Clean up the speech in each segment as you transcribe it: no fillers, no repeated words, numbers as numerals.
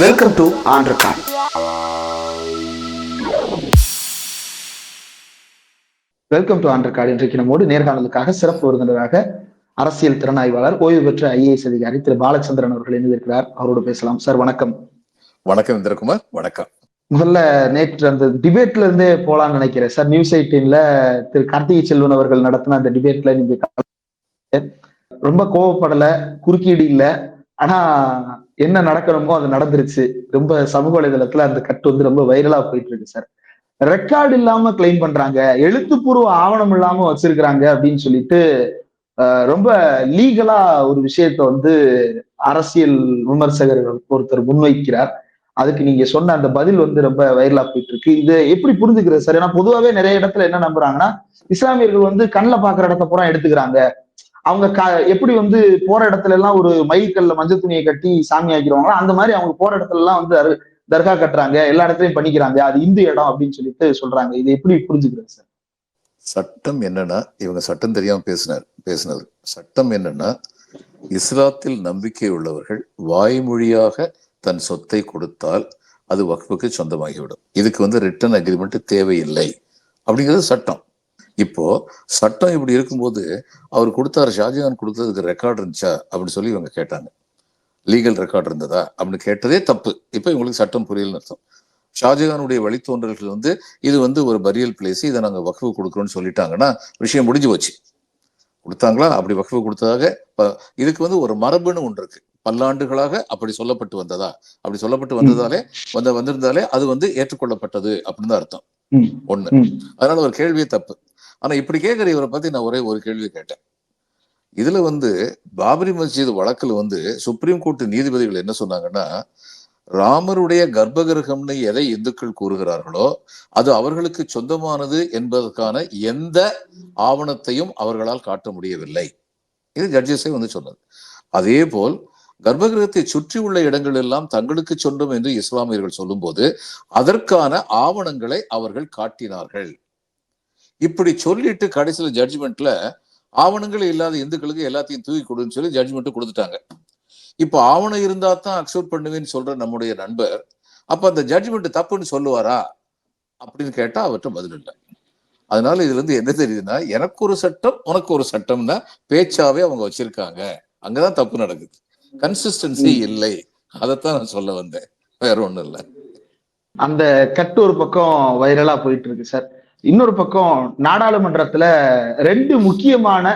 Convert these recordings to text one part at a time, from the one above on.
Welcome to on record. Welcome to on record. இன்றைக்கு நம்மோடு நேர்காணலுக்காக சிறப்பு விருந்தினராக அரசியல் திறனாய்வாளர் ஓய்வு பெற்ற ஐஏஎஸ் அதிகாரி திரு பாலச்சந்திரன் அவர்கள் இணைந்திருக்கிறார். அவரோடு பேசலாம். சார் வணக்கம். வணக்கம் இந்திரகுமார். வணக்கம். முதல்ல நேற்று அந்த டிபேட்ல இருந்தே போலான்னு நினைக்கிறேன் சார். நியூஸ் 18ல திரு கார்த்திகை செல்வன் அவர்கள் நடத்தின அந்த டிபேட்ல நீங்க ரொம்ப கோவப்படல, குறுக்கீடு இல்ல, ஆனா என்ன நடக்கணுமோ அது நடந்துருச்சு. ரொம்ப சமூக வலைதளத்துல அந்த கட்டு வந்து ரொம்ப வைரலா போயிட்டு இருக்கு சார். ரெக்கார்டு இல்லாம கிளைம் பண்றாங்க, எழுத்துப்பூர்வ ஆவணம் இல்லாம வச்சிருக்கிறாங்க அப்படின்னு சொல்லிட்டு ரொம்ப லீகலா ஒரு விஷயத்த வந்து அரசியல் விமர்சகர்கள் ஒருத்தர் முன்வைக்கிறார். அதுக்கு நீங்க சொன்ன அந்த பதில் வந்து ரொம்ப வைரலா போயிட்டு இருக்கு. இது எப்படி புரிஞ்சுக்கிறது சார்? ஏன்னா பொதுவாவே நிறைய இடத்துல என்ன நம்புறாங்கன்னா, இஸ்லாமியர்கள் வந்து கண்ணில் பாக்குற இடத்த பூரா எடுத்துக்கிறாங்க. அவங்க எப்படி வந்து போற இடத்துல எல்லாம் ஒரு மயில்கல்ல மஞ்சள் துணியை கட்டி சாமி ஆக்கிடுவாங்களோ அந்த மாதிரி அவங்க போற இடத்துல எல்லாம் வந்து தர்கா கட்டுறாங்க, எல்லா இடத்துலயும் பண்ணிக்கிறாங்க, அது இந்து இடம் அப்படின்னு சொல்லிட்டு சொல்றாங்க. இது எப்படி புரிஞ்சுக்கிறது சார்? சட்டம் என்னன்னா, இவங்க சட்டம் தெரியாம பேசினது. சட்டம் என்னன்னா, இஸ்லாத்தில் நம்பிக்கை உள்ளவர்கள் வாய்மொழியாக தன் சொத்தை கொடுத்தால் அது வக்ஃபுக்கு சொந்தமாகிவிடும். இதுக்கு வந்து ரிட்டன் அக்ரிமெண்ட் தேவையில்லை அப்படிங்கிறது சட்டம். இப்போ சட்டம் இப்படி இருக்கும்போது அவர் கொடுத்தாரு, ஷாஜகான் கொடுத்ததுக்கு ரெக்கார்டு இருந்துச்சா அப்படின்னு சொல்லி இவங்க கேட்டாங்க. லீகல் ரெக்கார்டு இருந்ததா அப்படின்னு கேட்டதே தப்பு. இப்போ இவங்களுக்கு சட்டம் புரியலன்னு அர்த்தம். ஷாஜகானுடைய வழித்தோன்றல்கள் வந்து இது வந்து ஒரு பரியல் பிளேஸ், இதை நாங்கள் வக்ஃபு கொடுக்குறோம்னு சொல்லிட்டாங்கன்னா விஷயம் முடிஞ்சு போச்சு. கொடுத்தாங்களா? அப்படி வக்ஃபு கொடுத்ததாக இதுக்கு வந்து ஒரு மரபுன்னு ஒன்று இருக்கு. பல்லாண்டுகளாக அப்படி சொல்லப்பட்டு வந்ததா? அப்படி சொல்லப்பட்டு வந்திருந்தாலே அது வந்து ஏற்றுக்கொள்ளப்பட்டது அப்படின்னு தான் அர்த்தம். ஒண்ணு. அதனால ஒரு கேள்வியே தப்பு. ஆனா இப்படி கேட்கிற இவரை பத்தி நான் ஒரே ஒரு கேள்வி கேட்டேன். இதுல வந்து பாபரி மஸ்ஜித் வழக்குல வந்து சுப்ரீம் கோர்ட் நீதிபதிகள் என்ன சொன்னாங்கன்னா, ராமருடைய கர்ப்பகிரகம்னு எதை இந்துக்கள் கூறுகிறார்களோ அது அவர்களுக்கு சொந்தமானது என்பதற்கான எந்த ஆவணத்தையும் அவர்களால் காட்ட முடியவில்லை. இது ஜட்ஜஸே வந்து சொன்னது. அதே போல் கர்ப்பகிரகத்தை சுற்றி உள்ள இடங்கள் எல்லாம் தங்களுக்கு சொந்தம் என்று இஸ்லாமியர்கள் சொல்லும் போது அதற்கான ஆவணங்களை அவர்கள் காட்டினார்கள். இப்படி சொல்லிட்டு கடைசியில ஜட்ஜ்மெண்ட்ல ஆவணங்கள் இல்லாத இந்துக்களுக்கு எல்லாத்தையும் தூக்கி கொடுன்னு சொல்லி ஜட்ஜ்மெண்ட் கொடுத்துட்டாங்க. இப்ப ஆவணம் இருந்தா தான் அக்செப்ட் பண்ணுவேன்னு சொல்ற நம்முடைய நண்பர் அப்ப அந்த ஜட்ஜ்மெண்ட் தப்புன்னு சொல்லுவாரா அப்படின்னு கேட்டா அவர்கிட்ட பதில் இல்லை. அதனால இதுல இருந்து என்ன தெரியுதுன்னா, எனக்கு ஒரு சட்டம் உனக்கு ஒரு சட்டம்னா பேச்சாவே அவங்க வச்சிருக்காங்க. அங்கதான் தப்பு நடக்குது. கன்சிஸ்டன்சி இல்லை. அதைத்தான் நான் சொல்ல வந்தேன், வேற ஒண்ணும் இல்லை. அந்த கட்டு ஒரு பக்கம் வைரலா போயிட்டு இருக்கு சார். இன்னொரு பக்கம் நாடாளுமன்றத்துல ரெண்டு முக்கியமான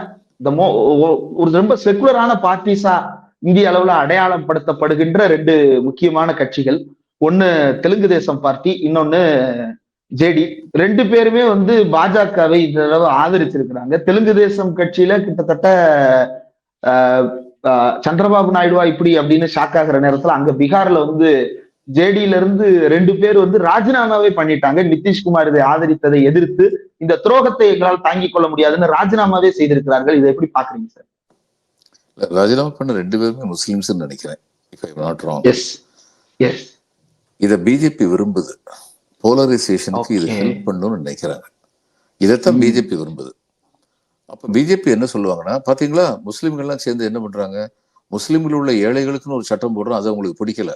ஒரு ரொம்ப செக்குலரான பார்ட்டிஸா இந்திய அளவுல அடையாளம் படுத்தப்படுகின்ற ரெண்டு முக்கியமான கட்சிகள், ஒன்னு தெலுங்கு தேசம் பார்ட்டி, இன்னொன்னு ஜேடி. ரெண்டு பேருமே வந்து பாஜகவை இந்த அளவு ஆதரிச்சிருக்கிறாங்க. தெலுங்கு தேசம் கட்சியில கிட்டத்தட்ட சந்திரபாபு நாயுடுவா இப்படி அப்படின்னு ஷாக் ஆகிற நேரத்துல அங்க பீகார்ல வந்து ஜேடியில இருந்து ரெண்டு பேர் வந்து ராஜினாமாவே பண்ணிட்டாங்க. நிதிஷ்குமார் இதை ஆதரித்ததை எதிர்த்து இந்த துரோகத்தை எங்களால் தாங்கிக் கொள்ள முடியாதுன்னு ராஜினாமாவே செய்திருக்கிறார்கள். இதை எப்படி பாக்குறீங்க சார்? ராஜினாமா பண்ண ரெண்டு பேருமே முஸ்லிம்ஸ் நினைக்கிறேன். இத பிஜேபி விரும்புது. போலரைசேஷனுக்கு இது ஹெல்ப் பண்ணணும்னு நினைக்கிறாங்க. இதைத்தான் பிஜேபி விரும்புது. அப்ப பிஜேபி என்ன சொல்லுவாங்கன்னா, பாத்தீங்களா முஸ்லிம்கள்லாம் சேர்ந்து என்ன பண்றாங்க, முஸ்லிம்கள் உள்ள ஏழைகளுக்குன்னு ஒரு சட்டம் போடுறோம், அது அவங்களுக்கு பிடிக்கல.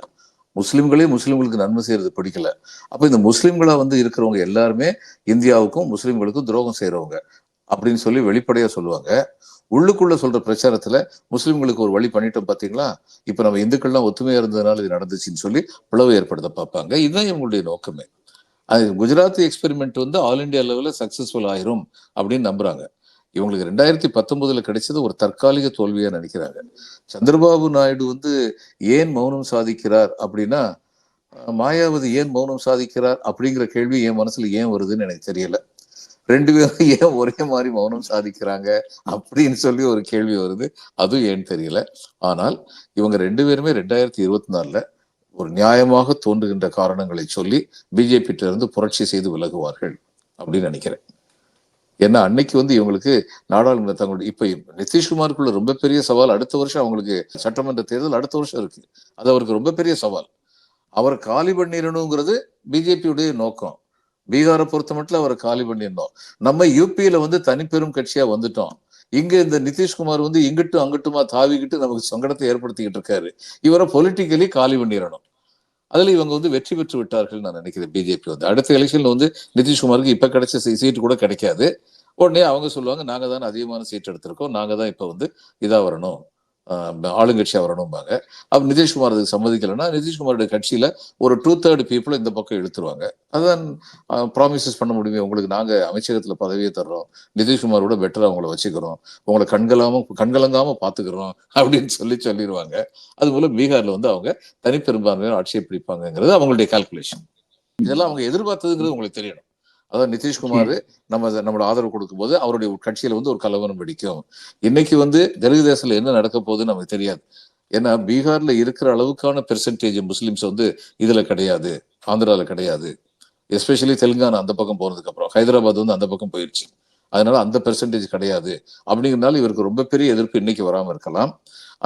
முஸ்லிம்களுக்கு நன்மை செய்யறது பிடிக்கல. அப்ப இந்த முஸ்லிம்களா வந்து இருக்கிறவங்க எல்லாருமே இந்தியாவுக்கும் முஸ்லிம்களுக்கும் துரோகம் செய்யறவங்க அப்படின்னு சொல்லி வெளிப்படையா சொல்லுவாங்க. உள்ளுக்குள்ள சொல்ற பிரச்சாரத்துல முஸ்லிம்களுக்கு ஒரு வழி பண்ணிட்டோம் பாத்தீங்களா, இப்ப நம்ம இந்துக்கள்லாம் ஒத்துமையா இருந்ததுனால இது நடந்துச்சுன்னு சொல்லி பிளவு ஏற்படுத்த பார்ப்பாங்க. இதுதான் இவங்களுடைய நோக்கமே. அது குஜராத் எக்ஸ்பெரிமெண்ட் வந்து ஆல் இண்டியா லெவல்ல சக்சஸ்ஃபுல் ஆயிரும் அப்படின்னு நம்புறாங்க. இவங்களுக்கு 2019 கிடைச்சது ஒரு தற்காலிக தோல்வியா நினைக்கிறாங்க. சந்திரபாபு நாயுடு வந்து ஏன் மௌனம் சாதிக்கிறார் அப்படின்னா, மாயாவதி ஏன் மௌனம் சாதிக்கிறார் அப்படிங்கிற கேள்வி என் மனசுல ஏன் வருதுன்னு எனக்கு தெரியல. ரெண்டு பேரும் ஏன் ஒரே மாதிரி மௌனம் சாதிக்கிறாங்க அப்படின்னு சொல்லி ஒரு கேள்வி வருது. அதுவும் ஏன்னு தெரியல. ஆனால் இவங்க ரெண்டு பேருமே 2024 ஒரு நியாயமாக தோன்றுகின்ற காரணங்களை சொல்லி பிஜேபி இருந்து புரட்சி செய்து விலகுவார்கள் அப்படின்னு நினைக்கிறேன். ஏன்னா அன்னைக்கு வந்து இவங்களுக்கு நாடாளுமன்ற தங்களுடைய இப்ப நிதிஷ்குமாருக்குள்ள ரொம்ப பெரிய சவால் அடுத்த வருஷம் அவங்களுக்கு சட்டமன்ற தேர்தல் அடுத்த வருஷம் இருக்கு. அது அவருக்கு ரொம்ப பெரிய சவால். அவர் காலி பண்ணிடணுங்கிறது பிஜேபியுடைய நோக்கம். பீகாரை பொறுத்த மட்டும் அவரை காலி பண்ணிடணும். நம்ம யூபியில வந்து தனிப்பெரும் கட்சியா வந்துட்டோம். இங்க இந்த நிதிஷ்குமார் வந்து இங்கிட்டும் அங்கிட்டுமா தாவிக்கிட்டு நமக்கு சங்கடத்தை ஏற்படுத்திக்கிட்டு இருக்காரு. இவரை பொலிட்டிக்கலி காலி பண்ணிடணும். அதுல இவங்க வந்து வெற்றி பெற்று விட்டார்கள் நான் நினைக்கிறேன். பிஜேபி வந்து அடுத்த எலெக்ஷன்ல வந்து நிதிஷ்குமாருக்கு இப்ப கிடைச்ச சீட்டு கூட கிடைக்காது. உடனே அவங்க சொல்லுவாங்க, நாங்க தான் அதிகமான சீட் எடுத்திருக்கோம், நாங்க தான் இப்ப வந்து இதா வரணும், ஆளுங்கட்சியா வரணும்பாங்க. அப்ப நிதிஷ்குமார் அதுக்கு சம்மதிக்கலைன்னா நிதிஷ்குமாருடைய கட்சியில ஒரு 2/3 பீப்புள் இந்த பக்கம் இழுத்துருவாங்க. அதான் ப்ராமிசஸ் பண்ண முடியுமே, உங்களுக்கு நாங்க அமைச்சகத்துல பதவியை தர்றோம், நிதிஷ்குமாரோட பெட்டரா அவங்கள வச்சுக்கிறோம், உங்களை கண்கலங்காம பாத்துக்கிறோம் அப்படின்னு சொல்லிடுவாங்க. அது போல பீகார்ல வந்து அவங்க தனிப்பெரும்பான்மையான ஆட்சியை பிடிப்பாங்கிறது அவங்களுடைய கால்குலேஷன். இதெல்லாம் அவங்க எதிர்பார்த்ததுங்கிறது உங்களுக்கு தெரியணும். அதாவது நிதிஷ்குமார் நம்மளோட ஆதரவு கொடுக்கும் போது அவருடைய கட்சியில வந்து ஒரு கலவரம் வெடிக்கும். இன்னைக்கு வந்து தெலுங்கு தேசத்துல என்ன நடக்க போகுதுன்னு நமக்கு தெரியாது. ஏன்னா பீகார்ல இருக்கிற அளவுக்கான பெர்சன்டேஜ் முஸ்லிம்ஸ் வந்து இதுல கிடையாது, ஆந்திரால கிடையாது. எஸ்பெஷலி தெலுங்கானா அந்த பக்கம் போனதுக்கு அப்புறம் ஹைதராபாத் வந்து அந்த பக்கம் போயிடுச்சு. அதனால அந்த பெர்சன்டேஜ் கிடையாது. அப்படிங்கிறதுனால இவருக்கு ரொம்ப பெரிய எதிர்ப்பு இன்னைக்கு வராம இருக்கலாம்.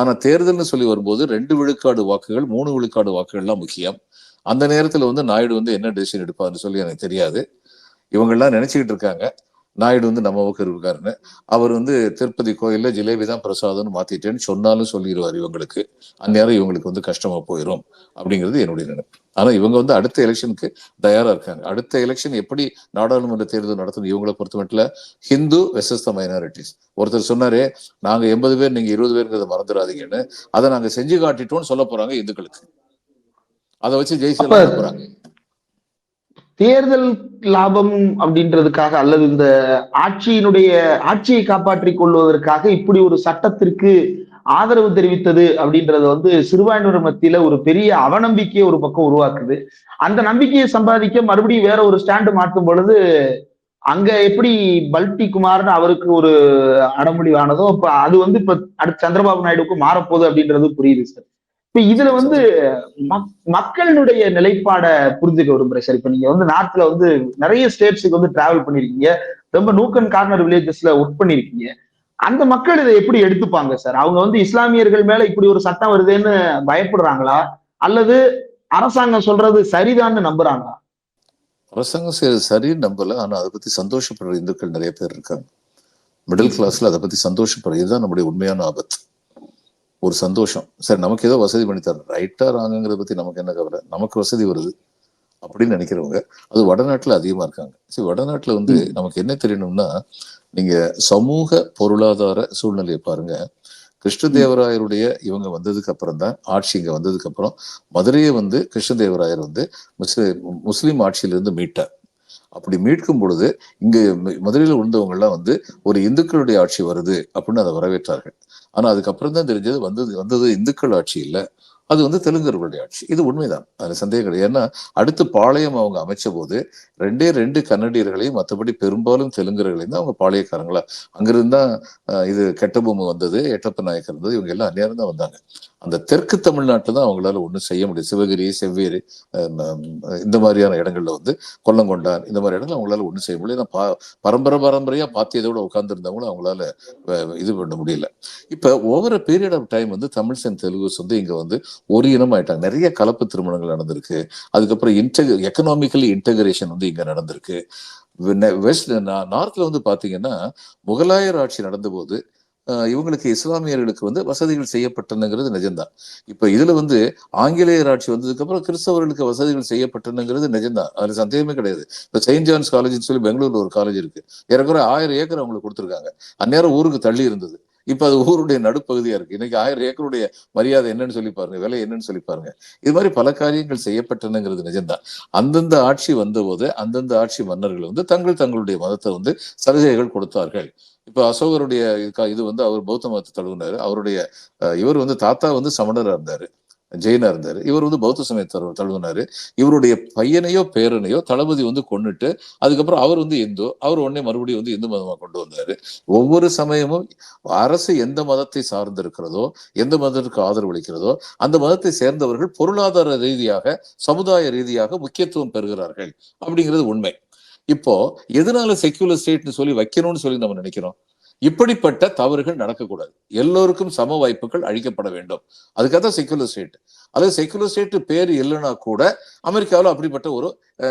ஆனா தேர்தல்னு சொல்லி வரும்போது 2 விழுக்காடு வாக்குகள் 3 விழுக்காடு வாக்குகள்லாம் முக்கியம். அந்த நேரத்துல வந்து நாயுடு வந்து என்ன டெசிஷன் எடுப்பாருன்னு சொல்லி எனக்கு தெரியாது. இவங்கெல்லாம் நினைச்சுக்கிட்டு இருக்காங்க நாயுடு வந்து நம்ம பக்கம் இருக்காருன்னு. அவர் வந்து திருப்பதி கோயில்ல ஜிலேபி தான் பிரசாதம்னு மாத்திட்டேன்னு சொன்னாலும் சொல்லிடுவார் இவங்களுக்கு. அந்நேரம் இவங்களுக்கு வந்து கஷ்டமா போயிடும் அப்படிங்கிறது என்னுடைய நினைப்பு. ஆனா இவங்க வந்து அடுத்த எலெக்ஷனுக்கு தயாரா இருக்காங்க. அடுத்த எலெக்ஷன் எப்படி நாடாளுமன்ற தேர்தல் நடத்தணும் இவங்களை பொறுத்த மட்டும் ஹிந்து வெர்சஸ் த மைனாரிட்டிஸ். ஒருத்தர் சொன்னாரு, நாங்க 80 பேர் நீங்க 20 பேருங்கிறத மறந்துடாதீங்கன்னு. அதை நாங்க செஞ்சு காட்டிட்டோம்னு சொல்ல போறாங்க இந்துக்களுக்கு. அதை வச்சு ஜெயிச்செல்லாம் நம்புறாங்க. தேர்தல் லாபம் அப்படின்றதுக்காக அல்லது இந்த ஆட்சியை காப்பாற்றிக் கொள்வதற்காக இப்படி ஒரு சட்டத்திற்கு ஆதரவு தெரிவித்தது அப்படின்றது வந்து சிறுபான்மையினர் மத்தியில ஒரு பெரிய அவநம்பிக்கையை ஒரு பக்கம் உருவாக்குது. அந்த நம்பிக்கையை சம்பாதிக்க மறுபடியும் வேற ஒரு ஸ்டாண்டு மாற்றும் பொழுது அங்க எப்படி பல்டி குமார்னு அவருக்கு ஒரு அடமொழிவானதோ இப்ப அது வந்து இப்ப அடுத்து சந்திரபாபு நாயுடுக்கு மாறப்போகுது அப்படின்றது புரியுது சார். இப்ப இதுல வந்து மக்களுடைய நிலைப்பாட புரிஞ்சுக்க விரும்புறேன் சார். இப்ப நீங்க வந்து நார்த்ல வந்து நிறைய ஸ்டேட்ஸுக்கு வந்து டிராவல் பண்ணிருக்கீங்க, ரொம்ப நூக் அண்ட் கார்னர் வில்லேஜஸ்ல ஒர்க் பண்ணிருக்கீங்க. அந்த மக்கள் இதை எப்படி எடுத்துப்பாங்க சார்? அவங்க வந்து இஸ்லாமியர்கள் மேல இப்படி ஒரு சட்டம் வருதுன்னு பயப்படுறாங்களா, அல்லது அரசாங்கம் சொல்றது சரிதான்னு நம்புறாங்களா? அரசாங்கம் செய்யறது சரின்னு நம்பல. ஆனா அதை பத்தி சந்தோஷப்படுற இந்துக்கள் நிறைய பேர் இருக்காங்க. மிடில் கிளாஸ்ல அதை பத்தி சந்தோஷப்படுறது இதுதான் நம்முடைய உண்மையான ஆபத்து. ஒரு சந்தோஷம், சரி நமக்கு ஏதோ வசதி பண்ணி தர ரைட்டா ராங்கிறத பத்தி நமக்கு என்ன கவலை, நமக்கு வசதி வருது அப்படின்னு நினைக்கிறவங்க அது வடநாட்டுல அதிகமா இருக்காங்க. சரி, வடநாட்டுல வந்து நமக்கு என்ன தெரியணும்னா, நீங்க சமூக பொருளாதார சூழ்நிலையை பாருங்க. கிருஷ்ணதேவராயருடைய இவங்க வந்ததுக்கு அப்புறம் தான் ஆட்சி இங்க வந்ததுக்கு அப்புறம் மதுரையை வந்து கிருஷ்ணதேவராயர் வந்து முஸ்லீம் ஆட்சியிலிருந்து மீட்டார். அப்படி மீட்கும் பொழுது இங்க மதுரையில விழுந்தவங்க எல்லாம் வந்து ஒரு இந்துக்களுடைய ஆட்சி வருது அப்படின்னு அதை வரவேற்றார்கள். ஆனா அதுக்கப்புறம் தான் தெரிஞ்சது வந்தது இந்துக்கள் ஆட்சி இல்லை, அது வந்து தெலுங்கர்களுடைய ஆட்சி. இது உண்மைதான், அதுல சந்தேகம் கிடையாது. ஏன்னா அடுத்து பாளையம் அவங்க அமைச்ச போது 2 கன்னடியர்களையும் மற்றபடி பெரும்பாலும் தெலுங்கர்களையும் தான் அவங்க பாளையக்காரங்களா அங்கிருந்தா இது கெட்டபொம்மை வந்தது, எட்டப்ப நாயக்கர் இருந்தது, இவங்க எல்லாம் அந்நேரம் தான் வந்தாங்க. அந்த தெற்கு தமிழ்நாட்டில் தான் அவங்களால ஒன்றும் செய்ய முடியும். சிவகிரி, செவ்வேறு இந்த மாதிரியான இடங்கள்ல வந்து கொல்லங்கொண்டான் இந்த மாதிரி இடங்கள் அவங்களால ஒன்றும் செய்ய முடியல. பரம்பரையா பாத்தியதோட உட்கார்ந்து இருந்தவங்களும் அவங்களால இது பண்ண முடியல. இப்ப over a period of time வந்து தமிழ்ஸ் அண்ட் தெலுங்குஸ் வந்து இங்க வந்து ஒரு இனம் ஆயிட்டாங்க. நிறைய கலப்பு திருமணங்கள் நடந்திருக்கு. அதுக்கப்புறம் எக்கனாமிக்கலி இன்டகிரேஷன் வந்து இங்க நடந்திருக்கு. வெஸ்ட் நார்த்ல வந்து பாத்தீங்கன்னா முகலாயர் ஆட்சி நடந்த போது இவங்களுக்கு இஸ்லாமியர்களுக்கு வந்து வசதிகள் செய்யப்பட்டனுங்கிறது நிஜம்தான். இப்ப இதுல வந்து ஆங்கிலேயர் ஆட்சி வந்ததுக்கு அப்புறம் கிறிஸ்தவர்களுக்கு வசதிகள் செய்யப்பட்டனுங்கிறது நிஜம்தான், அதுல சந்தேகமே கிடையாது. இப்ப செயின்ட் ஜான்ஸ் காலேஜ்னு சொல்லி பெங்களூர்ல ஒரு காலேஜ் இருக்கு, ஏறக்குறை 1000 ஏக்கர் அவங்களுக்கு கொடுத்துருக்காங்க. அந்நேரம் ஊருக்கு தள்ளி இருந்தது, இப்ப அது ஊருடைய நடுப்பகுதியா இருக்கு. இன்னைக்கு 1000 ஏக்கருடைய மரியாதை என்னன்னு சொல்லி பாருங்க, விலை என்னன்னு சொல்லி பாருங்க. இது மாதிரி பல காரியங்கள் செய்யப்பட்டனுங்கிறது நிஜம்தான். அந்தந்த ஆட்சி வந்தபோது அந்தந்த ஆட்சி மன்னர்கள் வந்து தங்களுடைய மதத்தை வந்து சலுகைகள் கொடுத்தார்கள். இப்ப அசோகருடைய இது வந்து அவர் பௌத்த மதத்தை தழுவினாரு. அவருடைய இவர் வந்து தாத்தா வந்து சமணரா இருந்தாரு, ஜெயினா இருந்தாரு. இவர் வந்து பௌத்த சமயத்தை தழுவினாரு. இவருடைய பையனையோ பேரனையோ தளபதி வந்து கொன்னுட்டு அதுக்கப்புறம் அவர் வந்து இந்து, அவர் உடனே மறுபடியும் வந்து இந்து மதமா கொண்டு வந்தாரு. ஒவ்வொரு சமயமும் அரசு எந்த மதத்தை சார்ந்து இருக்கிறதோ, எந்த மதத்திற்கு ஆதரவு அளிக்கிறதோ அந்த மதத்தை சேர்ந்தவர்கள் பொருளாதார ரீதியாக சமுதாய ரீதியாக முக்கியத்துவம் பெறுகிறார்கள் அப்படிங்கிறது உண்மை. இப்போ எதனால செக்யூலர் ஸ்டேட்னு சொல்லி வைக்கணும்னு சொல்லி நம்ம நினைக்கிறோம்? இப்படிப்பட்ட தவறுகள் நடக்கக்கூடாது, எல்லோருக்கும் சம வாய்ப்புகள் அளிக்கப்பட வேண்டும், அதுக்காக தான் செக்யூலர் ஸ்டேட். அல்லது செக்குலர் ஸ்டேட் பேர் இல்லைன்னா கூட அமெரிக்காவில் அப்படிப்பட்ட ஒரு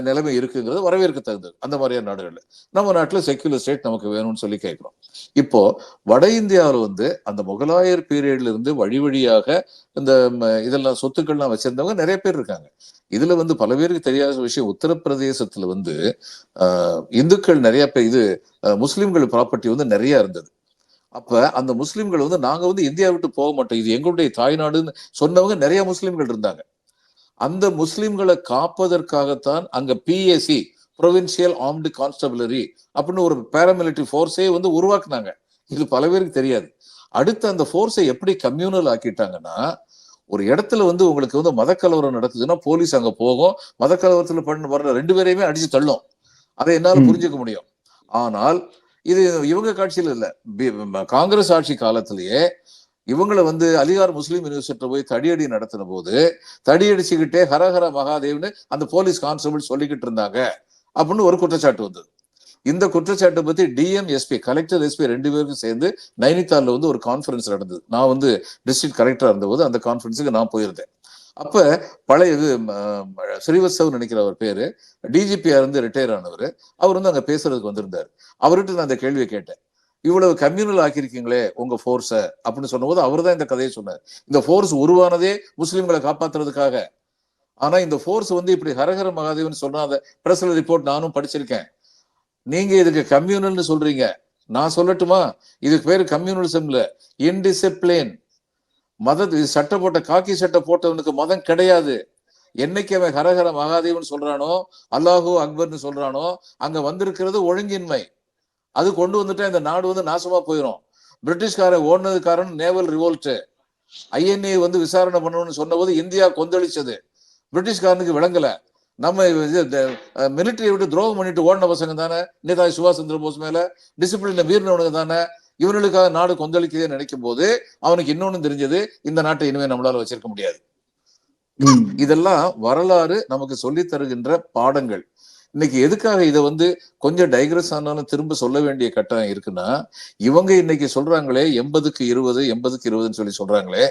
நிலைமை இருக்குங்கிறது வரவேற்க தகுந்தது. அந்த மாதிரியான நாடுகள் நம்ம நாட்டில் செக்குலர் ஸ்டேட் நமக்கு வேணும்னு சொல்லி கேட்கிறோம். இப்போ வட இந்தியாவில் அந்த முகலாயர் பீரியட்ல இருந்து வழி வழியாக இந்த இதெல்லாம் சொத்துக்கள்லாம் வச்சிருந்தவங்க நிறைய பேர் இருக்காங்க. இதுல பல பேருக்கு தெரியாத விஷயம், உத்தரப்பிரதேசத்துல இந்துக்கள் நிறைய பேர், இது முஸ்லிம்கள் ப்ராப்பர்ட்டி நிறைய இருந்தது. அப்ப அந்த முஸ்லிம்கள் நாங்க இந்தியா விட்டு போக மாட்டோம், இது எங்களுடைய தாய்நாடுன்னு சொன்னவங்க நிறைய முஸ்லிம்கள் இருந்தாங்க. அந்த முஸ்லிம்களை காப்பதற்காகத்தான் அங்க பிஏசி, ப்ரொவின்சியல் ஆர்ம்டு கான்ஸ்டபிளரி அப்படின்னு ஒரு பாராமிலிட்டரி ஃபோர்ஸே உருவாக்குனாங்க. இது பல பேருக்கு தெரியாது. அடுத்து அந்த ஃபோர்ஸை எப்படி கம்யூனல் ஆக்கிட்டாங்கன்னா, ஒரு இடத்துல உங்களுக்கு மதக்கலவரம் நடக்குதுன்னா போலீஸ் அங்க போகும், மதக்கலவரத்துல வர்ற 2 பேரையுமே அடிச்சு தள்ளும். அதை என்னால புரிஞ்சுக்க முடியும். ஆனால் இது இவங்க காட்சியில் இல்ல, காங்கிரஸ் ஆட்சி காலத்திலேயே இவங்களை அலிகார் முஸ்லீம் யூனிவர்சிட்டியில போய் தடியடி நடத்தின போது தடியடிச்சுக்கிட்டே ஹரஹர மகாதேவ்னு அந்த போலீஸ் கான்ஸ்டபிள் சொல்லிக்கிட்டு இருந்தாங்க அப்படின்னு ஒரு குற்றச்சாட்டு வந்தது. இந்த குற்றச்சாட்டை பத்தி டிஎம் எஸ்பி, கலெக்டர் எஸ்பி 2 பேருக்கும் சேர்ந்து நைனித்தால்ல ஒரு கான்ஃபரன்ஸ் நடந்தது. நான் டிஸ்ட்ரிக்ட் கலெக்டரா இருந்தபோது அந்த கான்ஃபரன்ஸுக்கு நான் போயிருந்தேன். அப்ப பழைய ஸ்ரீவத்சவ் நினைக்கிற அவர் பேரு, டிஜிபியா இருந்து ரிட்டையர் ஆனவர், அவர் அங்க பேசுறதுக்கு வந்திருந்தாரு. அவர்கிட்ட நான் அந்த கேள்வியை கேட்டேன், இவ்வளவு கம்யூனல் ஆக்கியிருக்கீங்களே உங்க போர்ஸ அப்படின்னு சொன்னபோது அவர் தான் இந்த கதையை சொன்னார். இந்த போர்ஸ் உருவானதே முஸ்லிம்களை காப்பாத்துறதுக்காக. ஆனா இந்த போர்ஸ் இப்படி ஹரஹர மகாதேவன் சொன்ன அந்த பிரஸ்ல ரிப்போர்ட் நானும் படிச்சிருக்கேன். நீங்க இதுக்கு கம்யூனல்னு சொல்றீங்க, நான் சொல்லட்டுமா? இதுக்கு பேரு கம்யூனலிசம் இல்ல, இன்டிசிப்ளின். சட்டை போட்ட காக்கி சட்டை போட்டவனுக்கு மதம் கிடையாது. என்னைக்கு அவன் ஹரஹர மகாதேவன் சொல்றானோ, அல்லாஹூ அக்பர்னு சொல்றானோ, அங்க வந்திருக்கிறது ஒழுங்கின்மை. அது கொண்டு வந்துட்டா இந்த நாடு நாசமா போயிடும். பிரிட்டிஷ்காரன் ஓடுனதுக்காரன் நேவல் ரிவோல்ட், ஐஎன்ஏ விசாரணை பண்ணணும்னு சொன்ன போது இந்தியா கொந்தளிச்சது. பிரிட்டிஷ்காரனுக்கு விளங்கல, நம்ம மிலிட்டரியை விட்டு துரோகம் பண்ணிட்டு ஓடின பசங்க தானே நேதாஜி சுபாஷ் சந்திர போஸ் மேல டிசிப்ளினை மீறினவனுக்கு தானே, இவர்களுக்காக நாடு கொந்தளிக்குதுன்னு நினைக்கும் போது அவனுக்கு இன்னொன்னு தெரிஞ்சது, இந்த நாட்டை இனிமே நம்மளால வச்சிருக்க முடியாது. இதெல்லாம் வரலாறு நமக்கு சொல்லி தருகின்ற பாடங்கள். இன்னைக்கு எதுக்காக இதை கொஞ்சம் டைக்ரஸ் ஆனாலும் திரும்ப சொல்ல வேண்டிய கட்டாயம் இருக்குன்னா, இவங்க இன்னைக்கு சொல்றாங்களே 80க்கு 20 80க்கு 20ன்னு சொல்றாங்களே,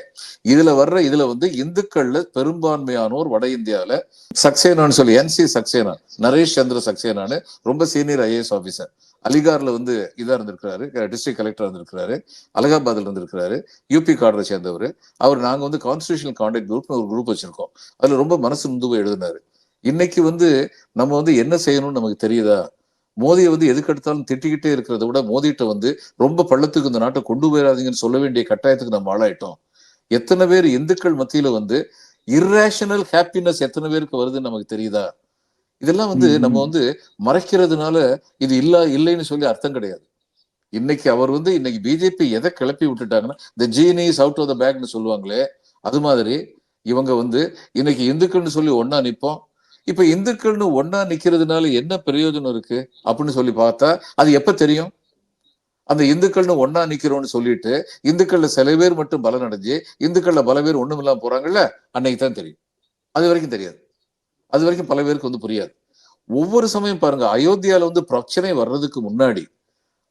இதுல இந்துக்கள்ல பெரும்பான்மையானோர் வட இந்தியாவில சக்சேனான்னு சொல்லி, NC சக்சேனா, நரேஷ் சந்திர சக்சேனான்னு ரொம்ப சீனியர் IAS ஆபீசர், அலிகார்ல இதா இருந்திருக்கிறாரு, டிஸ்ட்ரிக்ட் கலெக்டர் இருந்திருக்கிறாரு, அலகாபாத்ல இருந்திருக்கிறாரு, யூபி காடரை சேர்ந்தவர். அவர் நாங்க கான்ஸ்டிடியூஷனல் கான்டாக்ட் குரூப்னு ஒரு குரூப் வச்சிருக்கோம், அதுல ரொம்ப மனசு நுந்து எழுதினாரு. இன்னைக்கு நம்ம என்ன செய்யணும்னு நமக்கு தெரியுதா? மோதியை எதுக்கு எடுத்தாலும் திட்டிக்கிட்டே இருக்கிறத விட மோதிட்ட ரொம்ப பள்ளத்துக்கு இந்த நாட்டை கொண்டு போயிடாதீங்கன்னு சொல்ல வேண்டிய கட்டாயத்துக்கு நம்ம ஆளாயிட்டோம். எத்தனை பேர் இந்துக்கள் மத்தியில இர்ரேஷனல் ஹாப்பினஸ் எத்தனை பேருக்கு வருதுன்னு நமக்கு தெரியுதா? இதெல்லாம் நம்ம மறைக்கிறதுனால இது இல்லைன்னு சொல்லி அர்த்தம் கிடையாது. இன்னைக்கு அவர் இன்னைக்கு பிஜேபி எதை கிளப்பி விட்டுட்டாங்கன்னா, த ஜீனி இஸ் அவுட் ஆஃப் த பேக்னு சொல்லுவாங்களே, அது மாதிரி இவங்க இன்னைக்கு இந்துக்கள்னு சொல்லி ஒன்னா நிற்போம். இப்ப இந்துக்கள்னு ஒன்னா நிக்கிறதுனால என்ன பிரயோஜனம் இருக்கு அப்படின்னு சொல்லி பார்த்தா அது எப்ப தெரியும்? அந்த இந்துக்கள்னு ஒன்னா நிக்கிறோம்னு சொல்லிட்டு இந்துக்கள்ல சில பேர் மட்டும் பலன் அடைஞ்சு இந்துக்கள்ல பல பேர் ஒண்ணும் இல்லாம போறாங்கல்ல, அன்னைக்கு தான் தெரியும். அது வரைக்கும் தெரியாது. அது வரைக்கும் பல பேருக்கு புரியாது. ஒவ்வொரு சமயம் பாருங்க, அயோத்தியால பிரச்சனை வர்றதுக்கு முன்னாடி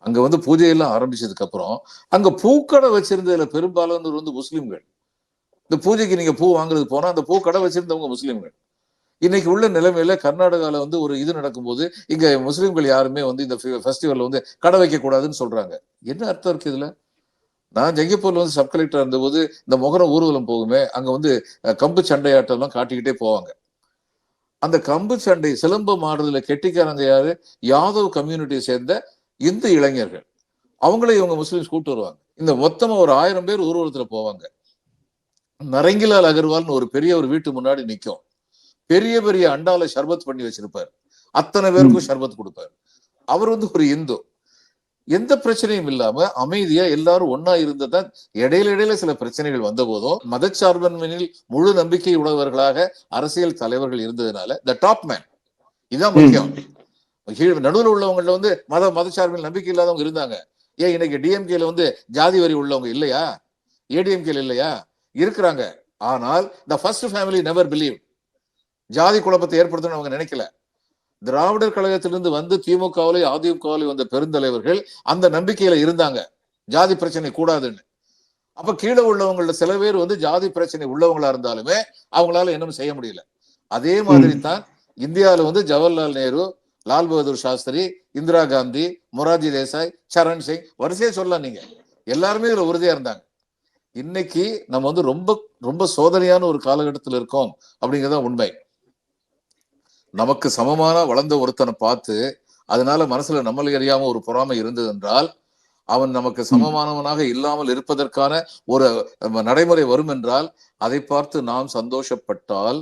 அங்க பூஜையெல்லாம் ஆரம்பிச்சதுக்கு அப்புறம் அங்க பூக்கடை வச்சிருந்ததுல பெரும்பாலானோர் முஸ்லிம்கள். இந்த பூஜைக்கு நீங்க பூ வாங்குறதுக்கு போனா அந்த பூ கடை வச்சிருந்தவங்க முஸ்லிம்கள். இன்னைக்கு உள்ள நிலைமையில கர்நாடகால ஒரு இது நடக்கும்போது இங்க முஸ்லிம்கள் யாருமே இந்த ஃபெஸ்டிவல்ல கடை வைக்க கூடாதுன்னு சொல்றாங்க. என்ன அர்த்தம் இருக்கு இதுல? நான் ஜங்கிப்பூர்ல சப் கலெக்டர் இருந்தபோது இந்த மொகரம் ஊர்வலம் போகுமே, அங்க கம்பு சண்டையாட்டம் எல்லாம் காட்டிக்கிட்டே போவாங்க. அந்த கம்பு சண்டை சிலம்பம் ஆடுறதுல கெட்டிக்காரங்க யாரு? யாதவ் கம்யூனிட்டியை சேர்ந்த இந்து இளைஞர்கள். அவங்களே இவங்க முஸ்லிம்ஸ் கூட்டு வருவாங்க. இந்த மொத்தமா ஒரு 1000 பேர் ஊர்வலத்துல போவாங்க. நரங்கிலால் அகர்வால்னு ஒரு பெரிய ஒரு வீட்டு முன்னாடி நிற்கும். பெரிய பெரிய அண்டால ஷர்பத் பண்ணி வச்சிருப்பார். அத்தனை பேருக்கும் ஷர்பத் கொடுப்பார். அவர் ஒரு இந்து. எந்த பிரச்சனையும் இல்லாம அமைதியா எல்லாரும் ஒன்னா இருந்ததான். இடையில சில பிரச்சனைகள் வந்த போதும் மதச்சார்பின்மையில் முழு நம்பிக்கை உடையவர்களாக அரசியல் தலைவர்கள் இருந்ததுனால த டாப் மேன் இதுதான் முக்கியம். நடுவில் உள்ளவங்கள்ட்ட மதச்சார்பில் நம்பிக்கை இல்லாதவங்க இருந்தாங்க. ஏன் இன்னைக்கு டிஎம்கேல ஜாதி வரி உள்ளவங்க இல்லையா? ஏடிஎம்கேல இல்லையா? இருக்கிறாங்க. ஆனால் the first family never believe. ஜாதி குழப்பத்தை ஏற்படுத்தணும்னு அவங்க நினைக்கல. திராவிடர் கழகத்திலிருந்து திமுகவிலே அதிமுகவிலே வந்த பெருந்தலைவர்கள் அந்த நம்பிக்கையில இருந்தாங்க, ஜாதி பிரச்சனை கூடாதுன்னு. அப்ப கீழே உள்ளவங்கள சில பேர் வந்து ஜாதி பிரச்சனை உள்ளவங்களா இருந்தாலுமே அவங்களால இன்னும் செய்ய முடியல. அதே மாதிரி தான் இந்தியாவில் வந்து ஜவஹர்லால் நேரு, லால் பகதூர் சாஸ்திரி, இந்திரா காந்தி, மொரார்ஜி தேசாய், சரண் சிங், வரிசையா சொல்லலாம் நீங்க. எல்லாருமே இதுல உறுதியா இருந்தாங்க. இன்னைக்கு நம்ம வந்து ரொம்ப ரொம்ப சோதனையான ஒரு காலகட்டத்தில் இருக்கோம் அப்படிங்கிறத உண்மை. நமக்கு சமமான வளர்ந்த ஒருத்தனை பார்த்து அதனால மனசுல நம்மளை அறியாம ஒரு பொறாமை இருந்தது என்றால், அவன் நமக்கு சமமானவனாக இல்லாமல் இருப்பதற்கான ஒரு நடைமுறை வரும் என்றால், அதை பார்த்து நாம் சந்தோஷப்பட்டால்,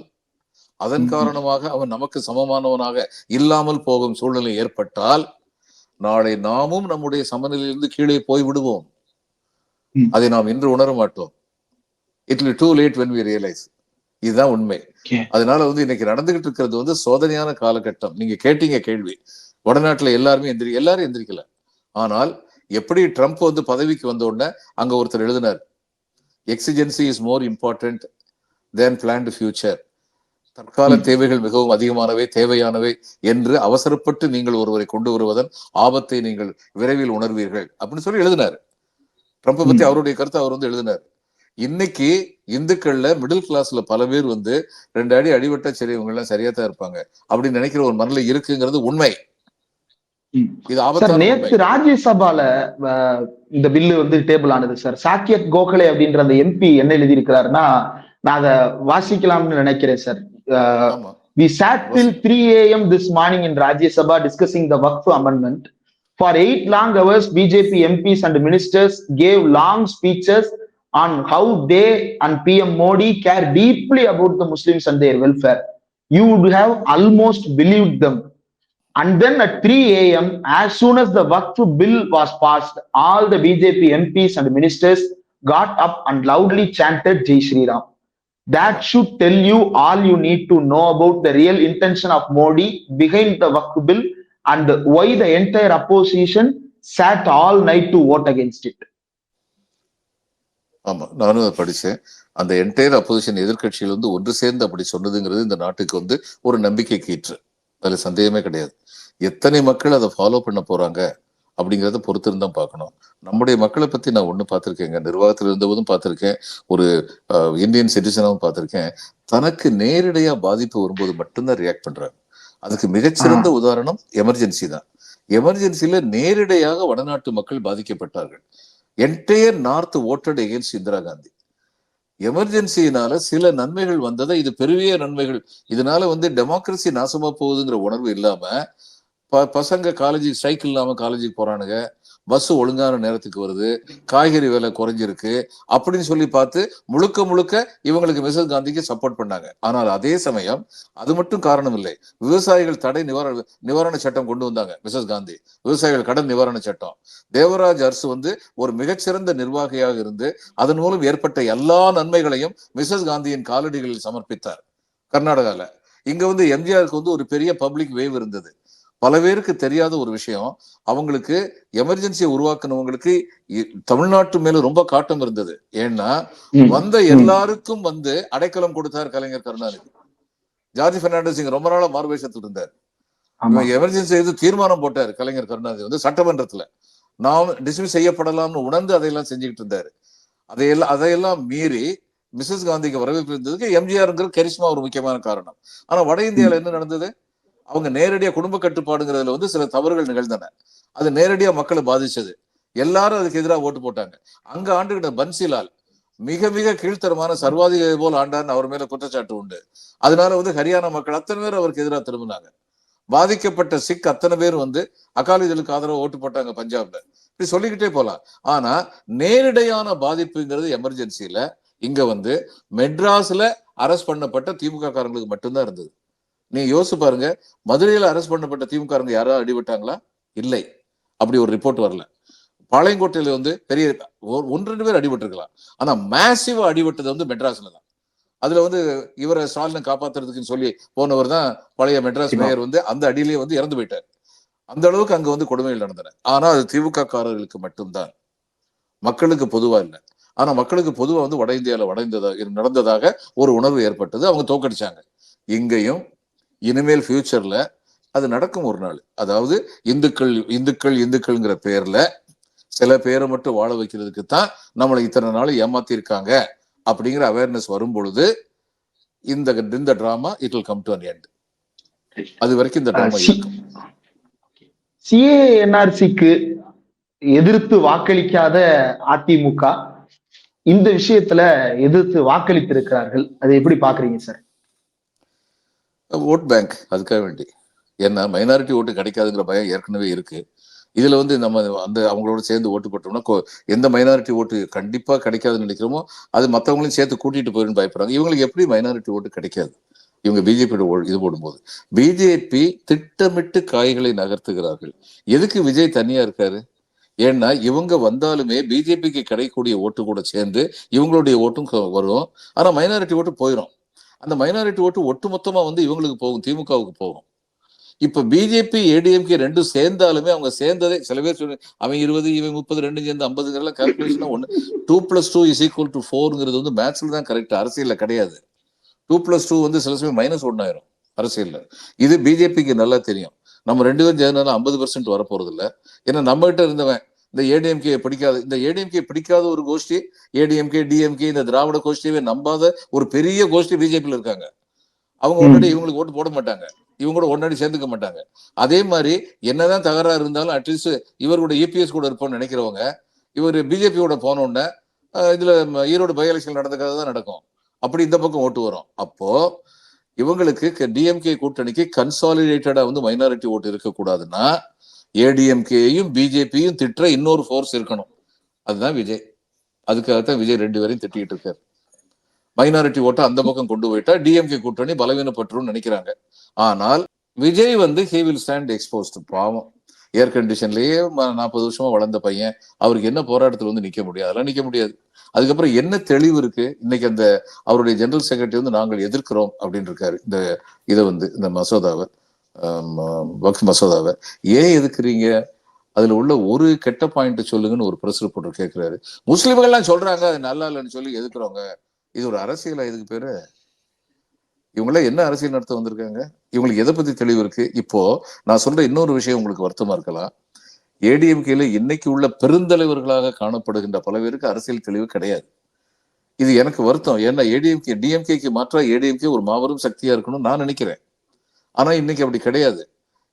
அதன் காரணமாக அவன் நமக்கு சமமானவனாக இல்லாமல் போகும் சூழ்நிலை ஏற்பட்டால், நாளை நாமும் நம்முடைய சமநிலையிலிருந்து கீழே போய் விடுவோம். அதை நாம் இன்று உணர மாட்டோம். It will too late when we realize. இதுதான் உண்மை. அதனால வந்து இன்னைக்கு நடந்துகிட்டு இருக்கிறது வந்து சோதனையான காலகட்டம். நீங்க கேட்டீங்க கேள்வி, வடநாட்டுல எல்லாரும் எந்திரிக்கல. ஆனால் எப்படி ட்ரம்ப் வந்து பதவிக்கு வந்த உடனே அங்க ஒருத்தர் எழுதினார், exigency is more important than planned future. தற்கால தேவைகள் மிகவும் அதிகமானவை, தேவையானவை என்று அவசரப்பட்டு நீங்கள் ஒருவரை கொண்டு வருவதன் ஆபத்தை நீங்கள் விரைவில் உணர்வீர்கள் அப்படின்னு சொல்லி எழுதினார். ட்ரம்ப்பை பத்தி அவருடைய கருத்தை அவர் வந்து எழுதினார். இன்னைக்கு இந்துக்கள்ல மிடில் கிளாஸ்ல பல பேர் வந்து 2 அடி அடிபட்ட சரி இவங்க எல்லாம் சரியா தான் இருப்பாங்க அப்படின்னு நினைக்கிற ஒரு மனநிலை இருக்குங்கிறது உண்மை. இது ஆபத்தான உண்மை. நேற்று ராஜ்யசபால இந்த பில்லு வந்து டேபிள் ஆனது சார். சாக்கியத் கோகலே அப்படின்ற அந்த எம்பி என்ன எழுதி இருக்கிறாருன்னா, நான் அதை வாசிக்கலாம்னு நினைக்கிறேன் sir. We sat till 3 a.m. this morning in Rajya Sabha discussing the Waqf amendment. For 8 long hours, BJP MPs and ministers gave long speeches on how they and PM Modi care deeply about the Muslims and their welfare. You would have almost believed them. And then at 3 a.m., as soon as the Waqf bill was passed, all the BJP MPs and ministers got up and loudly chanted Jai Shri Ram. That should tell you all you need to know about the real intention of Modi behind the Waqf bill and why the entire opposition sat all night to vote against it. ஆமா, நானும் அதை படிச்சேன். அந்த entire opposition எதிர்கட்சியில் வந்து ஒன்று சேர்ந்து அப்படி சொன்னதுங்கிறது இந்த நாட்டுக்கு வந்து ஒரு நம்பிக்கை கீற்று. அதுல சந்தேகமே கிடையாது. எத்தனை மக்கள் அதை ஃபாலோ பண்ண போறாங்க அப்படிங்கிறத பொறுத்திருந்தான் பார்க்கணும். நம்முடைய மக்களை பத்தி நான் ஒண்ணு பார்த்திருக்கேங்க, நிர்வாகத்தில் இருந்தபோதும் பார்த்திருக்கேன், ஒரு இந்தியன் சிட்டிசனாவும் பார்த்திருக்கேன். தனக்கு நேரடியா பாதிப்பு வரும்போது மட்டும்தான் ரியாக்ட் பண்றாங்க. அதுக்கு மிகச்சிறந்த உதாரணம் எமர்ஜென்சி தான். எமர்ஜென்சில நேரடியாக வடநாட்டு மக்கள் பாதிக்கப்பட்டார்கள். Entire north voted against Indira Gandhi. எமர்ஜென்சியினால சில நன்மைகள் வந்ததை, இது பெரிய நன்மைகள், இதனால வந்து டெமோக்ரஸி நாசமா போகுதுங்கிற உணர்வு இல்லாம பசங்க காலேஜுக்கு சைக்கிள் இல்லாம காலேஜுக்கு போறானுங்க, பஸ் ஒழுங்கான நேரத்துக்கு வருது, காய்கறி விலை குறைஞ்சிருக்கு அப்படின்னு சொல்லி பார்த்து முழுக்க முழுக்க இவங்களுக்கு மிசஸ் காந்திக்கு சப்போர்ட் பண்ணாங்க. ஆனால் அதே சமயம் அது மட்டும் காரணம் இல்லை. விவசாயிகள் தடை நிவாரண சட்டம் கொண்டு வந்தாங்க மிசஸ் காந்தி, விவசாயிகள் கடன் நிவாரண சட்டம். தேவராஜ் அரசு வந்து ஒரு மிகச்சிறந்த நிர்வாகியாக இருந்து அதன் மூலம் ஏற்பட்ட எல்லா நன்மைகளையும் மிசஸ் காந்தியின் காலடிகளில் சமர்ப்பித்தார். கர்நாடகால இங்க வந்து எம்ஜிஆருக்கு வந்து ஒரு பெரிய பப்ளிக் வேவ் இருந்தது. பல பேருக்கு தெரியாத ஒரு விஷயம், அவங்களுக்கு எமர்ஜென்சியை உருவாக்குனவங்களுக்கு தமிழ்நாட்டு மேல ரொம்ப காட்டம் இருந்தது. ஏன்னா வந்த எல்லாருக்கும் வந்து அடைக்கலம் கொடுத்தார் கலைஞர் கருணாநிதி. ஜார்ஜ் பெர்னாண்டஸ் இங்க ரொம்ப நாளா மார்வேஷத்தில் இருந்தார். எமர்ஜென்சி எது தீர்மானம் போட்டார் கலைஞர் கருணாநிதி வந்து சட்டமன்றத்துல, நாம் டிஸ்மிஸ் செய்யப்படலாம்னு உணர்ந்து அதையெல்லாம் செஞ்சுக்கிட்டு இருந்தாரு. அதையெல்லாம் மீறி மிசஸ் காந்திக்கு வரவேற்பு இருந்ததுக்கு எம்ஜிஆருங்கிற கரிஷ்மா ஒரு முக்கியமான காரணம். ஆனா வட இந்தியாவில் என்ன நடந்தது? அவங்க நேரடியா குடும்ப கட்டுப்பாடுங்கிறதுல வந்து சில தவறுகள் நிகழ்ந்தன. அது நேரடியா மக்களை பாதிச்சது. எல்லாரும் அதுக்கு எதிராக ஓட்டு போட்டாங்க. அங்க ஆண்டுகிட்ட பன்சிலால் மிக மிக கீழ்த்தரமான சர்வாதிகாரி போல் ஆண்டார்னு அவர் மேல குற்றச்சாட்டு உண்டு. அதனால வந்து ஹரியானா மக்கள் அத்தனை பேர் அவருக்கு எதிராக திரும்பினாங்க. பாதிக்கப்பட்ட சிக் அத்தனை பேர் வந்து அகாலிதளுக்கு ஆதரவு ஓட்டு போட்டாங்க பஞ்சாப்ல. இப்படி சொல்லிக்கிட்டே போலாம். ஆனா நேரடியான பாதிப்புங்கிறது எமர்ஜென்சில இங்க வந்து மெட்ராஸ்ல அரெஸ்ட் பண்ணப்பட்ட திமுக காரங்களுக்கு மட்டும்தான் இருந்தது. நீங்க யோசிச்சு பாருங்க, மதுரையில அரெஸ்ட் பண்ணப்பட்ட திமுக யாராவது அடிபட்டாங்களா? இல்லை, அப்படி ஒரு ரிப்போர்ட் வரல. பாளையங்கோட்டையில வந்து பெரிய 1-2 பேர் அடிபட்டிருக்கலாம். ஆனா மேசிவா அடிபட்டது வந்து மெட்ராஸ்ல தான். அதுல வந்து இவரை ஸ்டாலினை காப்பாத்துறதுக்குன்னு சொல்லி போனவர் தான் பழைய மெட்ராஸ் மேயர் வந்து அந்த அடியிலேயே வந்து இறந்து போயிட்டார். அந்த அளவுக்கு அங்க வந்து கொடுமைகள் நடந்தன. ஆனா அது திமுக காரர்களுக்கு மட்டும்தான், மக்களுக்கு பொதுவா இல்லை. ஆனா மக்களுக்கு பொதுவா வந்து வட இந்தியாவில நடந்ததாக ஒரு உணர்வு ஏற்பட்டது. அவங்க தோக்கடிச்சாங்க. இங்கேயும் இனிமேல் ஃபியூச்சர்ல அது நடக்கும் ஒரு நாள். அதாவது இந்துக்கள்ங்கிற பேர்ல சில பேரை மட்டும் வாழ வைக்கிறதுக்கு தான் நம்மளை இத்தனை நாள் ஏமாத்தி இருக்காங்க அப்படிங்கிற அவேர்னஸ் வரும் பொழுது இந்த drama it will come to an end. அது வரைக்கும் இந்த டிராமா இருக்கும். சிஏஎன்ஆர்சிக்கு எதிர்த்து வாக்களிக்காத அதிமுக இந்த விஷயத்துல எதிர்த்து வாக்களித்திருக்கிறார்கள். அதை எப்படி பாக்குறீங்க சார்? ஓட் பேங்க் அதுக்காக வேண்டி, ஏன்னா மைனாரிட்டி ஓட்டு கிடைக்காதுங்கிற பயம் ஏற்கனவே இருக்கு. இதுல நம்ம அந்த அவங்களோட சேர்ந்து ஓட்டு போட்டோம்னா எந்த மைனாரிட்டி ஓட்டு கண்டிப்பா கிடைக்காதுன்னு நினைக்கிறோமோ அது மற்றவங்களையும் சேர்த்து கூட்டிட்டு போயிருந்து பயப்படுறாங்க. இவங்களுக்கு எப்படி மைனாரிட்டி ஓட்டு கிடைக்காது? இவங்க பிஜேபியோட இது போடும்போது பிஜேபி திட்டமிட்டு காய்களை நகர்த்துகிறார்கள். எதுக்கு விஜய் தனியா இருக்காரு? ஏன்னா இவங்க வந்தாலுமே பிஜேபிக்கு கிடைக்கக்கூடிய ஓட்டு கூட சேர்ந்து இவங்களுடைய ஓட்டும் வரும். ஆனா மைனாரிட்டி ஓட்டு போயிடும். அந்த மைனாரிட்டி ஓட்டு ஒட்டு மொத்தமா இவங்களுக்கு போகும், திமுகவுக்கு போகும். இப்ப பிஜேபி ஏடிஎம்கே ரெண்டும் சேர்ந்தாலுமே அவங்க சேர்ந்ததே சில பேர் சொல்லி அவன் 20 இவன் 30 ரெண்டும் சேர்ந்து 50 கால்குலேஷன் ஒண்ணு 2+2 = 4 மேத்ஸ்ல தான் கரெக்ட், அரசியல்ல கிடையாது. 2+2 சில சமயம் -1 ஆயிரும் அரசியல்ல. இது பிஜேபிக்கு நல்லா தெரியும். நம்ம 2 பேரும் சேர்ந்தாலும் 50% வரப்போறது இல்லை. ஏன்னா நம்ம கிட்ட இருந்தவன் இந்த ஏடிஎம்கே பிடிக்காது, இந்த ஏடிஎம்கே பிடிக்காத ஒரு கோஷ்டி ஏடிஎம்கே டிஎம்கே இந்த திராவிட கோஷ்டியவே நம்பாத ஒரு பெரிய கோஷ்டி பிஜேபியில் இருக்காங்க. அவங்க உடனடி இவங்களுக்கு ஓட்டு போட மாட்டாங்க, இவங்க கூட உடனடி சேர்ந்துக்க மாட்டாங்க. அதே மாதிரி என்னதான் தகராறு இருந்தாலும் அட்லீஸ்ட் இவரோட இபிஎஸ் கூட இருப்போம்னு நினைக்கிறவங்க இவர் பிஜேபியோட போனோடனே இதுல ஈரோடு பை எலெக்ஷன் நடந்த கதை தான் நடக்கும். அப்படி இந்த பக்கம் ஓட்டு வரும். அப்போ இவங்களுக்கு டிஎம்கே கூட்டணிக்கு கன்சாலிடேட்டடா மைனாரிட்டி ஓட்டு இருக்கக்கூடாதுன்னா ஏடிஎம்கேயும் பிஜேபியும் திட்டுற இன்னொரு ஃபோர்ஸ் இருக்கணும். அதுதான் விஜய். அதுக்காகத்தான் விஜய் 2 பேரையும் திட்டிட்டு இருக்காரு. மைனாரிட்டி ஓட்டை அந்த பக்கம் கொண்டு போயிட்டா டிஎம்கே கூட்டணி பலவீனப்பட்டுரும் நினைக்கிறாங்க. ஆனால் Vijay he will stand exposed. பாவம், ஏர் கண்டிஷன்லயே 40 வருஷமா வளர்ந்த பையன், அவருக்கு என்ன போராட்டத்தில் நிக்க முடியாது? அதெல்லாம் நிக்க முடியாது. அதுக்கப்புறம் என்ன தெளிவு இருக்கு? இன்னைக்கு அந்த அவருடைய ஜெனரல் செக்ரட்டரி நாங்கள் எதிர்க்கிறோம் அப்படின்னு இருக்காரு. இதை இந்த மசோதாவை, வக்ஃப் மசோதாவை ஏன் எதிர்க்கிறீங்க? அதுல உள்ள ஒரு கெட்ட பாயிண்ட் சொல்லுங்கன்னு ஒரு பிரஸ் ரிப்போர்ட்டர் கேட்கிறாரு. முஸ்லிம்கள்லாம் சொல்றாங்க அது நல்லா இல்லைன்னு சொல்லி எதிர்க்கிறவங்க. இது ஒரு அரசியலா? இதுக்கு பேரு இவங்களாம் என்ன அரசியல் நடத்த வந்திருக்காங்க? இவங்களுக்கு எதை பத்தி தெளிவு இருக்கு? இப்போ நான் சொல்ற இன்னொரு விஷயம் உங்களுக்கு வருத்தமா இருக்கலாம். ஏடிஎம்கேல இன்னைக்கு உள்ள பெருந்தலைவர்களாக காணப்படுகின்ற பல பேருக்கு அரசியல் தெளிவு கிடையாது. இது எனக்கு வருத்தம். ஏன்னா டிஎம்கேக்கு மாற்றா ஏடிஎம்கே ஒரு மாபெரும் சக்தியா இருக்கணும்னு நான் நினைக்கிறேன். ஆனா இன்னைக்கு அப்படி கிடையாது.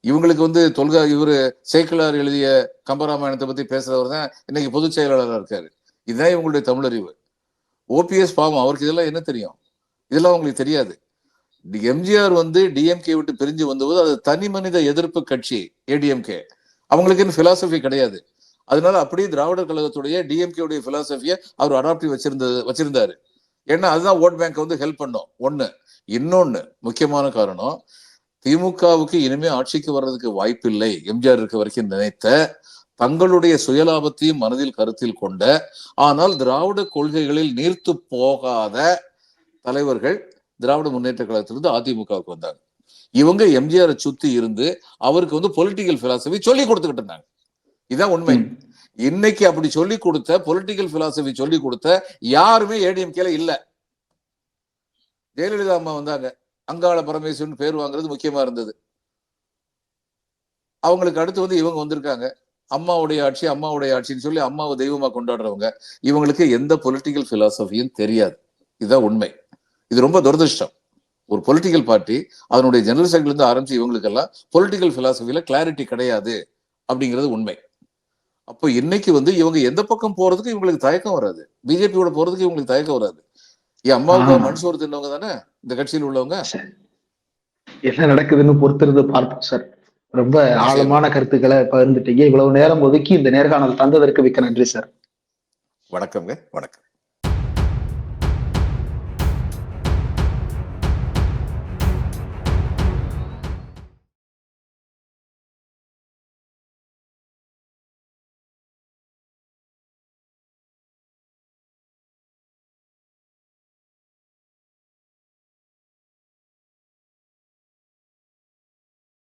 இவங்களுக்கு இவரு சேக்கிலார் எழுதிய கம்பராமாயணத்தை பத்தி பேசுறவர் தான் இன்னைக்கு பொதுச் செயலாளராக இருக்காரு. இதுதான் இவங்களுடைய தமிழறிவு. ஓபிஎஸ் பாவம், அவருக்கு இதெல்லாம் என்ன தெரியும்? இதெல்லாம் அவங்களுக்கு தெரியாது. எம்ஜிஆர் டிஎம்கே விட்டு பிரிஞ்சு வந்தபோது அது தனி மனித எதிர்ப்பு கட்சி ஏடிஎம்கே. அவங்களுக்கு பிலாசபி கிடையாது. அதனால அப்படியே திராவிடர் கழகத்துடைய டிஎம்கே உடைய பிலாசபியை அவர் அடாப்டி வச்சிருந்தாரு. ஏன்னா அதுதான் ஓட் பேங்க் ஹெல்ப் பண்ணும். ஒண்ணு. இன்னொன்னு முக்கியமான காரணம், திமுகவுக்கு இனிமே ஆட்சிக்கு வர்றதுக்கு வாய்ப்பில்லை எம்ஜிஆர் இருக்க வரைக்கும் நினைத்த தங்களுடைய சுயலாபத்தையும் மனதில் கருத்தில் கொண்ட ஆனால் திராவிட கொள்கைகளில் நீர்த்து போகாத தலைவர்கள் திராவிட முன்னேற்ற கழகத்திலிருந்து அதிமுகவுக்கு வந்தாங்க. இவங்க எம்ஜிஆரை சுத்தி இருந்து அவருக்கு பொலிட்டிக்கல் பிலாசபி சொல்லி கொடுத்துக்கிட்டு இருந்தாங்க. இதான் உண்மை. இன்னைக்கு அப்படி சொல்லி கொடுத்த பொலிட்டிக்கல் பிலாசபி சொல்லி கொடுத்த யாருமே ஏடிஎம்கேல இல்ல. ஜெயலலிதா அம்மா வந்தாங்க, அங்காள பரமேஸ்வரன் பேர் வாங்குறது முக்கியமா இருந்தது. அவங்களுக்கு அடுத்து இவங்க வந்திருக்காங்க. அம்மாவுடைய ஆட்சின்னு சொல்லி அம்மாவை தெய்வமா கொண்டாடுறவங்க. இவங்களுக்கு எந்த பொலிட்டிக்கல் பிலாசபியும் தெரியாது. இதுதான் உண்மை. இது ரொம்ப துரதிருஷ்டம். ஒரு பொலிட்டிக்கல் பார்ட்டி அதனுடைய ஜெனரல் செக்ரட்டரில இருந்து ஆரம்பிச்சு இவங்களுக்கெல்லாம் பொலிட்டிக்கல் பிலாசபில கிளாரிட்டி கிடையாது அப்படிங்கிறது உண்மை. அப்போ இன்னைக்கு இவங்க எந்த பக்கம் போறதுக்கு இவங்களுக்கு தயக்கம் வராது. பிஜேபியோட போறதுக்கு இவங்களுக்கு தயக்கம் வராது. அம்மாவுக்கு மன்சூர் தின்னவங்க தானே இந்த கட்சியில் உள்ளவங்க. என்ன நடக்குதுன்னு பொறுத்திருந்து பார்ப்போம் சார். ரொம்ப ஆழமான கருத்துக்களை பகிர்ந்துட்டீங்க. இவ்வளவு நேரம் ஒதுக்கி இந்த நேர்காணல் தந்ததற்கு மிக்க நன்றி சார். வணக்கம்ங்க. வணக்கம்.